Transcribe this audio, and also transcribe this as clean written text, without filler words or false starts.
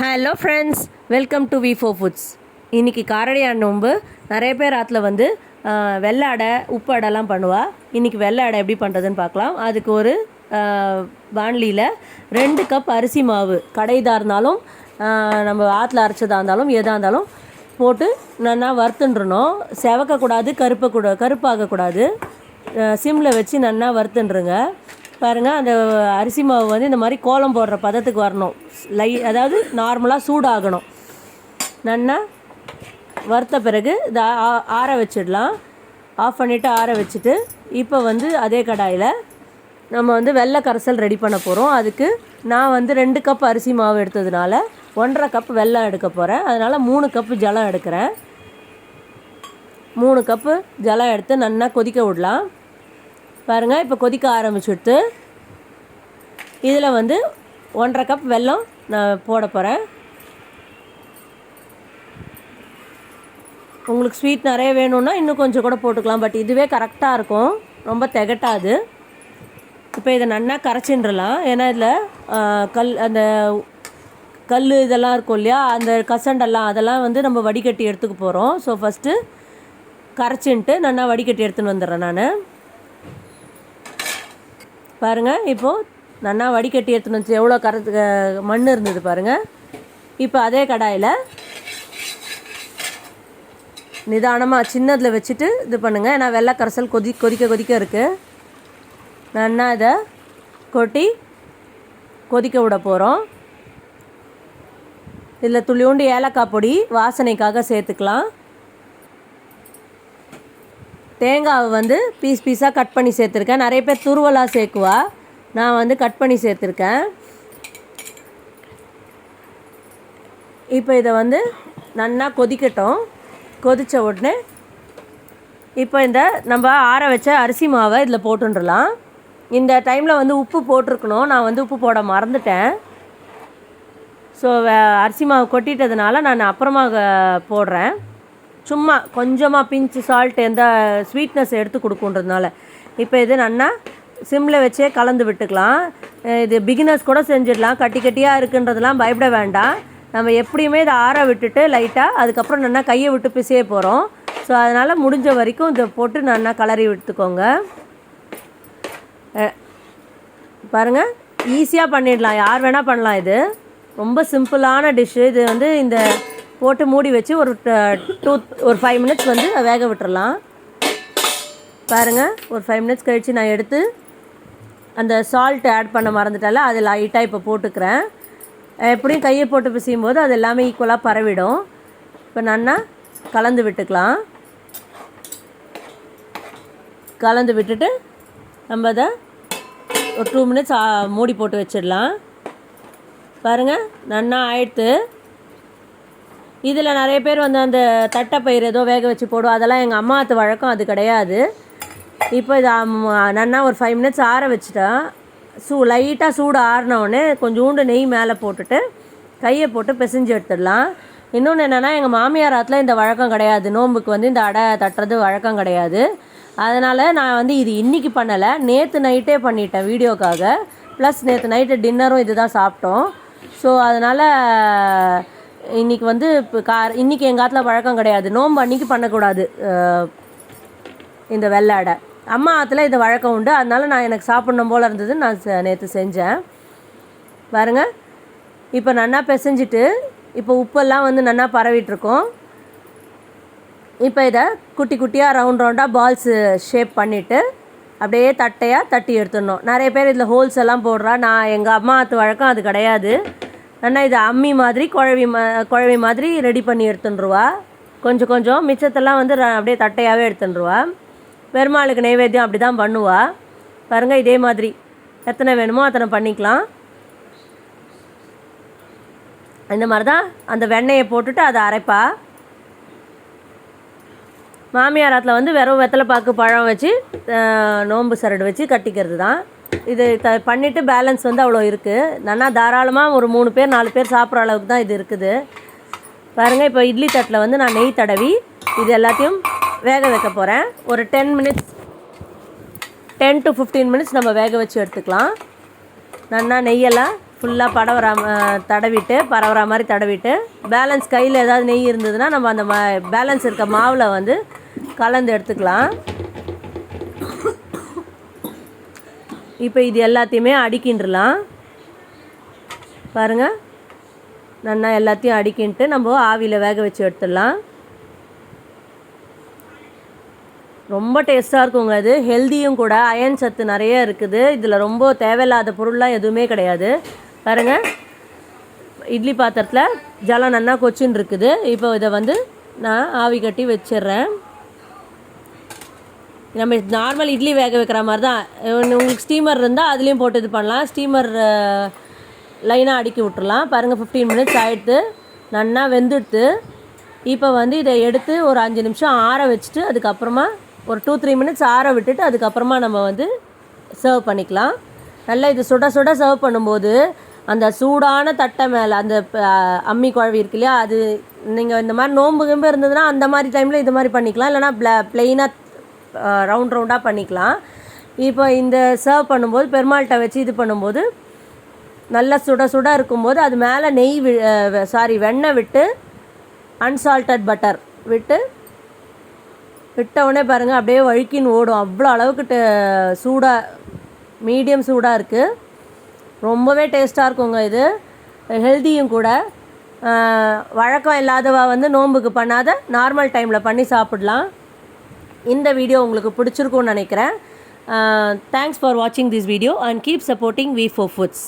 Hello friends, welcome to V4 foods. இன்றைக்கி காரடையான் நோன்பு. நிறைய பேர் ஆற்றுல வந்து வெள்ளை அடை, உப்பு அடைலாம் பண்ணுவா. இன்றைக்கி வெள்ளை அடை எப்படி பண்ணுறதுன்னு பார்க்கலாம். அதுக்கு ஒரு வாணலியில் 2 கப் அரிசி மாவு, கடைதாக இருந்தாலும் நம்ம ஆற்றுல அரைச்சதாக இருந்தாலும் எதாக இருந்தாலும் போட்டு நல்லா வறுத்துன்றணும். செவக்கக்கூடாது, கருப்பாகக்கூடாது. சிம்மில் வச்சு நல்லா வறுத்துன்றுங்க. பாருங்கள், அந்த அரிசி மாவு வந்து இந்த மாதிரி கோலம் போடுற பதத்துக்கு வரணும். அதாவது நார்மலாக சூடாகணும். நல்லா வறுத்த பிறகு இதை ஆற வச்சிடலாம். ஆஃப் பண்ணிவிட்டு ஆற வச்சுட்டு இப்போ வந்து அதே கடாயில் நம்ம வந்து வெள்ளை கரைசல் ரெடி பண்ண போகிறோம். அதுக்கு நான் வந்து 2 கப் அரிசி மாவு எடுத்ததுனால 1.5 கப் வெல்லம் எடுக்க போகிறேன். அதனால் 3 கப்பு ஜலம் எடுக்கிறேன். 3 கப்பு ஜலம் எடுத்து நல்லா கொதிக்க விடலாம். பாருங்கள், இப்போ கொதிக்க ஆரம்பிச்சுட்டு இதில் வந்து 1.5 கப் வெல்லம் நான் போட போகிறேன். உங்களுக்கு ஸ்வீட் நிறைய வேணும்னா இன்னும் கொஞ்சம் கூட போட்டுக்கலாம். பட் இதுவே கரெக்டாக இருக்கும், ரொம்ப திகட்டாது. இப்போ இதை நல்லா கரைச்சின்றலாம். ஏன்னா இதில் அந்த கல் இதெல்லாம் இருக்கும் இல்லையா, அந்த கசண்டெல்லாம் அதெல்லாம் வந்து நம்ம வடிகட்டி எடுத்துக்க போகிறோம். ஸோ ஃபஸ்ட்டு கரைச்சின்ட்டு நல்லா வடிகட்டி எடுத்துன்னு வந்துடுறேன் நான். பாருங்கள், இப்போது நல்லா வடிகட்டி எடுத்துன்னு வச்சு எவ்வளோ மண் இருந்தது பாருங்கள். இப்போ அதே கடாயில் நிதானமாக சின்னதில் வச்சுட்டு இது பண்ணுங்கள். ஏன்னா வெள்ளை கரைசல் கொதிக்க இருக்குது. நல்லா இதை கொட்டி கொதிக்க விட போகிறோம். இதில் துளியோண்டு ஏலக்காய் பொடி வாசனைக்காக சேர்த்துக்கலாம். தேங்காவை வந்து பீஸாக கட் பண்ணி சேர்த்துருக்கேன். நிறைய பேர் துருவலாக சேர்க்குவா, நான் வந்து கட் பண்ணி சேர்த்துருக்கேன். இப்போ இதை வந்து நல்லா கொதிக்கட்டும். கொதித்த உடனே இப்போ இந்த நம்ம ஆற வச்ச அரிசி மாவை இதில் போட்டுடலாம். இந்த டைமில் வந்து உப்பு போட்டிருக்கணும், நான் வந்து உப்பு போட மறந்துட்டேன். ஸோ அரிசி மாவு கொட்டிட்டதுனால நான் அப்புறமா போடுறேன். சும்மா கொஞ்சமாக பிஞ்சு சால்ட், எந்த ஸ்வீட்னஸ் எடுத்து கொடுக்குன்றதுனால. இப்போ இது நல்லா சிம்மில் வச்சே கலந்து விட்டுக்கலாம். இது பிகினர்ஸ் கூட செஞ்சிடலாம். கட்டியாக இருக்குன்றதெல்லாம் பயப்பட வேண்டாம். நம்ம எப்படியுமே இதை ஆற விட்டுட்டு லைட்டாக அதுக்கப்புறம் நல்லா கையை விட்டு பிசைய போகிறோம். ஸோ அதனால் முடிஞ்ச வரைக்கும் இதை போட்டு நல்லா கலரி விட்டுக்கோங்க. பாருங்கள், ஈஸியாக பண்ணிடலாம், யார் வேணால் பண்ணலாம். இது ரொம்ப சிம்பிளான டிஷ்ஷு. இது வந்து இந்த போட்டு மூடி வச்சு ஒரு 5 மினிட்ஸ் வந்து வேக விட்டுறலாம். பாருங்கள், ஒரு 5 மினிட்ஸ் கழித்து நான் எடுத்து அந்த சால்ட் ஆட் பண்ண மறந்துட்டால அது லைட்டாக இப்போ போட்டுக்கிறேன். எப்படியும் கையை போட்டு பிசையும் போது அது எல்லாமே ஈக்குவலாக பரவிடும். இப்போ நல்லா கலந்து விட்டுக்கலாம். கலந்து விட்டுட்டு நம்ம அதை ஒரு 2 மினிட்ஸ் மூடி போட்டு வச்சிடலாம். பாருங்கள், நல்லா ஆயிடுத்து. இதில் நிறைய பேர் வந்து அந்த தட்டைப்பயிறு ஏதோ வேக வச்சு போடும், அதெல்லாம் எங்கள் அம்மாத்து வழக்கம், அது கிடையாது. இப்போ இது நல்லா ஒரு 5 மினிட்ஸ் ஆற வச்சுட்டா லைட்டாக சூடு ஆறினவுடனே கொஞ்சோண்டு நெய் மேலே போட்டுட்டு கையை போட்டு பிசைஞ்சு எடுத்துடலாம். இன்னொன்று என்னென்னா, எங்கள் மாமியார் ஆற்றுல இந்த வழக்கம் கிடையாது. நோம்புக்கு வந்து இந்த அடை தட்டுறது வழக்கம் கிடையாது. அதனால் நான் வந்து இது இன்றைக்கி பண்ணலை, நேற்று நைட்டே பண்ணிட்டேன் வீடியோக்காக. ப்ளஸ் நேற்று நைட்டு டின்னரும் இது தான் சாப்பிட்டோம். ஸோ அதனால் இன்றைக்கி வந்து இப்போ இன்றைக்கி எங்கள் ஆற்றுல வழக்கம் கிடையாது. நோம்பு அன்றைக்கி பண்ணக்கூடாது இந்த வெள்ளை அடை. அம்மா ஆற்றுல இந்த வழக்கம் உண்டு. அதனால் எனக்கு சாப்பிட்ணும் போல் இருந்தது, நான் நேற்று செஞ்சேன். பாருங்கள், இப்போ நல்லா பிசைஞ்சிட்டு இப்போ உப்பெல்லாம் வந்து நல்லா பரவிட்டுருக்கோம். இப்போ இதை குட்டி குட்டியாக ரவுண்டாக பால்ஸு ஷேப் பண்ணிவிட்டு அப்படியே தட்டையாக தட்டி எடுத்துடணும். நிறைய பேர் இதில் ஹோல்ஸ் எல்லாம் போடுறா. நான் எங்கள் அம்மா ஆற்று வழக்கம் அது கிடையாது. ஆனால் இது அம்மி மாதிரி குழவி மாதிரி ரெடி பண்ணி எடுத்துட்டுருவா. கொஞ்சம் மிச்சத்தெல்லாம் வந்து அப்படியே தட்டையாகவே எடுத்துட்டுருவா. பெருமாளுக்கு நைவேத்தியம் அப்படி தான் பண்ணுவா. பாருங்கள், இதே மாதிரி எத்தனை வேணுமோ அத்தனை பண்ணிக்கலாம். இந்த மாதிரி தான் அந்த வெண்ணெயை போட்டுட்டு அதை அரைப்பா. மாமியார் ஆற்றுல வந்து வெறும் வெத்தலைப்பாக்கு பழம் வச்சு நோம்பு சரடு வச்சு கட்டிக்கிறது தான். இது பண்ணிவிட்டு பேலன்ஸ் வந்து அவ்வளோ இருக்குது. நல்லா தாராளமாக ஒரு 3 பேர் 4 பேர் சாப்பிட்ற அளவுக்கு தான் இது இருக்குது. பாருங்கள், இப்போ இட்லி தட்டில் வந்து நான் நெய் தடவி இது எல்லாத்தையும் வேக வைக்க போகிறேன். ஒரு 10 to 15 மினிட்ஸ் நம்ம வேக வச்சு எடுத்துக்கலாம். நல்லா நெய்யெல்லாம் ஃபுல்லாக தடவிட்டு பரவுற மாதிரி தடவிட்டு பேலன்ஸ் கையில் ஏதாவது நெய் இருந்ததுன்னா நம்ம அந்த பேலன்ஸ் இருக்க மாவில் வந்து கலந்து எடுத்துக்கலாம். இப்போ இது எல்லாத்தையுமே அடிக்கின்றலாம். பாருங்கள், நல்லா எல்லாத்தையும் அடிக்கின்ட்டு நம்ம ஆவியில் வேக வச்சு எடுத்துடலாம். ரொம்ப டேஸ்ட்டாக இருக்குங்க. இது ஹெல்த்தியும் கூட, அயன் சத்து நிறைய இருக்குது இதில். ரொம்ப தேவையில்லாத பொருள்லாம் எதுவுமே கிடையாது. பாருங்கள், இட்லி பாத்திரத்தில் ஜலம் நல்லா கொச்சின்னு இருக்குது. இப்போ இதை வந்து நான் ஆவி கட்டி வச்சிடுறேன். நம்ம நார்மல் இட்லி வேக வைக்கிற மாதிரி தான். உங்களுக்கு ஸ்டீமர் இருந்தால் அதுலேயும் போட்டு இது பண்ணலாம். ஸ்டீமர் லைனாக அடுக்கி விட்டுறலாம். பாருங்கள், 15 மினிட்ஸ் ஆகிடுது, நல்லா வெந்துடுத்து. இப்போ வந்து இதை எடுத்து ஒரு 5 நிமிஷம் ஆற வச்சுட்டு அதுக்கப்புறமா ஒரு 2-3 மினிட்ஸ் ஆற விட்டுட்டு அதுக்கப்புறமா நம்ம வந்து சர்வ் பண்ணிக்கலாம். நல்லா இது சுட சுட சர்வ் பண்ணும்போது அந்த சூடான தட்டை மேலே அந்த அம்மி குழவி இருக்கு இல்லையா, அது நீங்கள் இந்த மாதிரி நோம்பு கிம்பு இருந்ததுன்னா அந்த மாதிரி டைமில் இது மாதிரி பண்ணிக்கலாம். இல்லைனா ப்ளெயினாக ரவுண்டாக பண்ணிக்கலாம். இப்போ இந்த சர்வ் பண்ணும்போது பெருமாள்கிட்ட வச்சு இது பண்ணும்போது நல்லா சுட சுட இருக்கும்போது அது மேலே வெண்ணெய் விட்டு அன்சால்டட் பட்டர் விட்டவுடனே பாருங்கள் அப்படியே வழுக்கின்னு ஓடும். அவ்வளோ அளவுக்கு மீடியம் சூடாக இருக்குது. ரொம்பவே டேஸ்ட்டாக இருக்குங்க. இது ஹெல்த்தியும் கூட. வழக்கம் இல்லாதவா வந்து நோன்புக்கு பண்ணாத நார்மல் டைமில் பண்ணி சாப்பிடலாம். இந்த வீடியோ உங்களுக்கு பிடிச்சிருக்கும்னு நினைக்கிறேன். தேங்க்ஸ் ஃபார் வாட்சிங் this video and keep supporting V4 Foods.